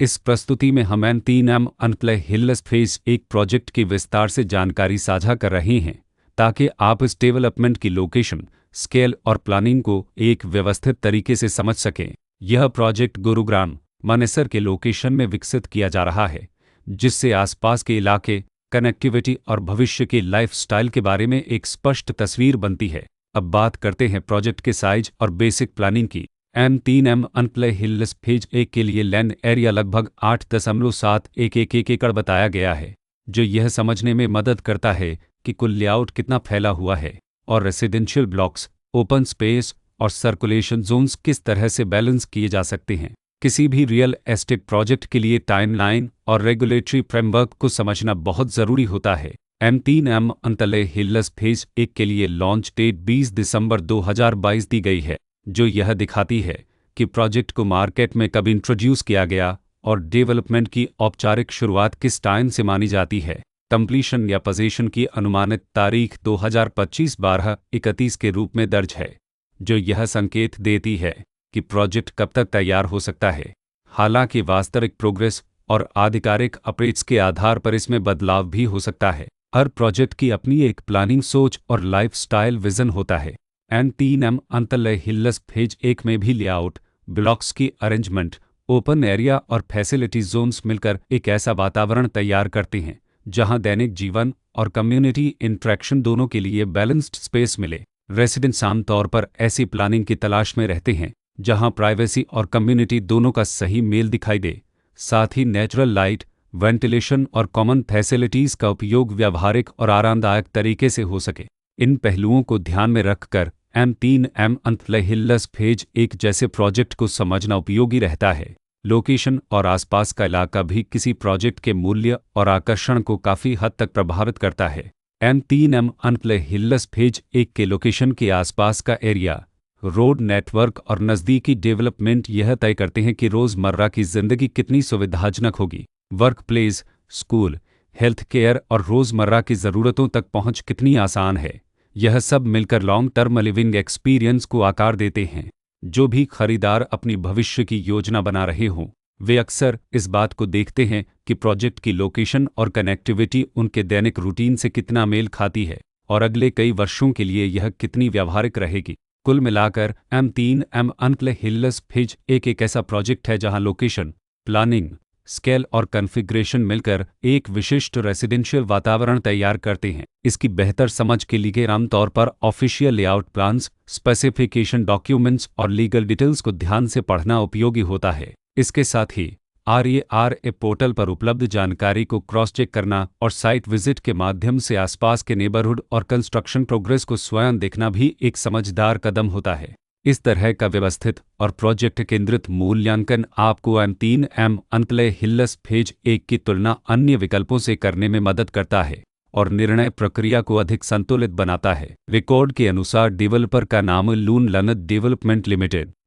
इस प्रस्तुति में हम N3M अनप्ले हिल्स फेज 1 प्रोजेक्ट की विस्तार से जानकारी साझा कर रहे हैं ताकि आप इस डेवलपमेंट की लोकेशन, स्केल और प्लानिंग को एक व्यवस्थित तरीके से समझ सकें। यह प्रोजेक्ट गुरुग्राम, मानेसर के लोकेशन में विकसित किया जा रहा है, जिससे आसपास के इलाके, कनेक्टिविटी और भविष्य के लाइफस्टाइल के बारे में एक स्पष्ट तस्वीर बनती है। अब बात करते हैं प्रोजेक्ट के साइज और बेसिक प्लानिंग की। N3M अनप्ले हिल्स फेज 1 के लिए लैंड एरिया लगभग 8.711 एकड़ बताया गया है, जो यह समझने में मदद करता है कि कुल लेआउट कितना फैला हुआ है और रेसिडेंशियल ब्लॉक्स, ओपन स्पेस और सर्कुलेशन जोन्स किस तरह से बैलेंस किए जा सकते हैं। किसी भी रियल एस्टेट प्रोजेक्ट के लिए टाइमलाइन और रेगुलेटरी फ्रेमवर्क को समझना बहुत ज़रूरी होता है। N3M अनप्ले हिल्स फेज 1 के लिए लॉन्च डेट 20 दिसंबर 2022 दी गई है, जो यह दिखाती है कि प्रोजेक्ट को मार्केट में कब इंट्रोड्यूस किया गया और डेवलपमेंट की औपचारिक शुरुआत किस टाइम से मानी जाती है। कंप्लीशन या पोजीशन की अनुमानित तारीख 2025-12-31 के रूप में दर्ज है, जो यह संकेत देती है कि प्रोजेक्ट कब तक तैयार हो सकता है। हालांकि वास्तविक प्रोग्रेस और आधिकारिक अपडेट्स के आधार पर इसमें बदलाव भी हो सकता है। हर प्रोजेक्ट की अपनी एक प्लानिंग सोच और लाइफस्टाइल विजन होता है। N3M अनप्ले हिल्स फेज 1 में भी लेआउट, ब्लॉक्स की अरेंजमेंट, ओपन एरिया और फैसिलिटी जोन्स मिलकर एक ऐसा वातावरण तैयार करते हैं जहां दैनिक जीवन और कम्युनिटी इंटरेक्शन दोनों के लिए बैलेंस्ड स्पेस मिले। रेसिडेंट्स आमतौर पर ऐसी प्लानिंग की तलाश में रहते हैं जहां प्राइवेसी और कम्युनिटी दोनों का सही मेल दिखाई दे, साथ ही नेचुरल लाइट, वेंटिलेशन और कॉमन फैसिलिटीज़ का उपयोग व्यावहारिक और आरामदायक तरीके से हो सके। इन पहलुओं को ध्यान में रखकर N3M अनप्ले हिल्स फेज 1 जैसे प्रोजेक्ट को समझना उपयोगी रहता है। लोकेशन और आसपास का इलाका भी किसी प्रोजेक्ट के मूल्य और आकर्षण को काफ़ी हद तक प्रभावित करता है। N3M अनप्ले हिल्स फेज 1 के लोकेशन के आसपास का एरिया, रोड नेटवर्क और नज़दीकी डेवलपमेंट यह तय करते हैं कि रोज़मर्रा की ज़िंदगी कितनी सुविधाजनक होगी। Work place, school, health care और रोज़मर्रा की ज़रूरतों तक पहुंच कितनी आसान है। यह सब मिलकर लॉन्ग टर्म लिविंग एक्सपीरियंस को आकार देते हैं। जो भी खरीदार अपनी भविष्य की योजना बना रहे हों, वे अक्सर इस बात को देखते हैं कि प्रोजेक्ट की लोकेशन और कनेक्टिविटी उनके दैनिक रूटीन से कितना मेल खाती है और अगले कई वर्षों के लिए यह कितनी व्यावहारिक रहेगी। कुल मिलाकर N3M अनप्ले हिल्स फेज 1 एक ऐसा प्रोजेक्ट है जहां लोकेशन, प्लानिंग, स्केल और कॉन्फ़िगरेशन मिलकर एक विशिष्ट रेसिडेंशियल वातावरण तैयार करते हैं। इसकी बेहतर समझ के लिए आमतौर पर official layout plans, specification documents और लीगल डिटेल्स को ध्यान से पढ़ना उपयोगी होता है। इसके साथ ही RERA पोर्टल पर उपलब्ध जानकारी को क्रॉस चेक करना और साइट विजिट के माध्यम से आसपास के नेबरहुड और कंस्ट्रक्शन प्रोग्रेस को स्वयं देखना भी एक समझदार कदम होता है। इस तरह का व्यवस्थित और प्रोजेक्ट केंद्रित मूल्यांकन आपको N3M अनप्ले हिल्स फेज 1 की तुलना अन्य विकल्पों से करने में मदद करता है और निर्णय प्रक्रिया को अधिक संतुलित बनाता है। रिकॉर्ड के अनुसार डेवलपर का नाम लून लनत डेवलपमेंट लिमिटेड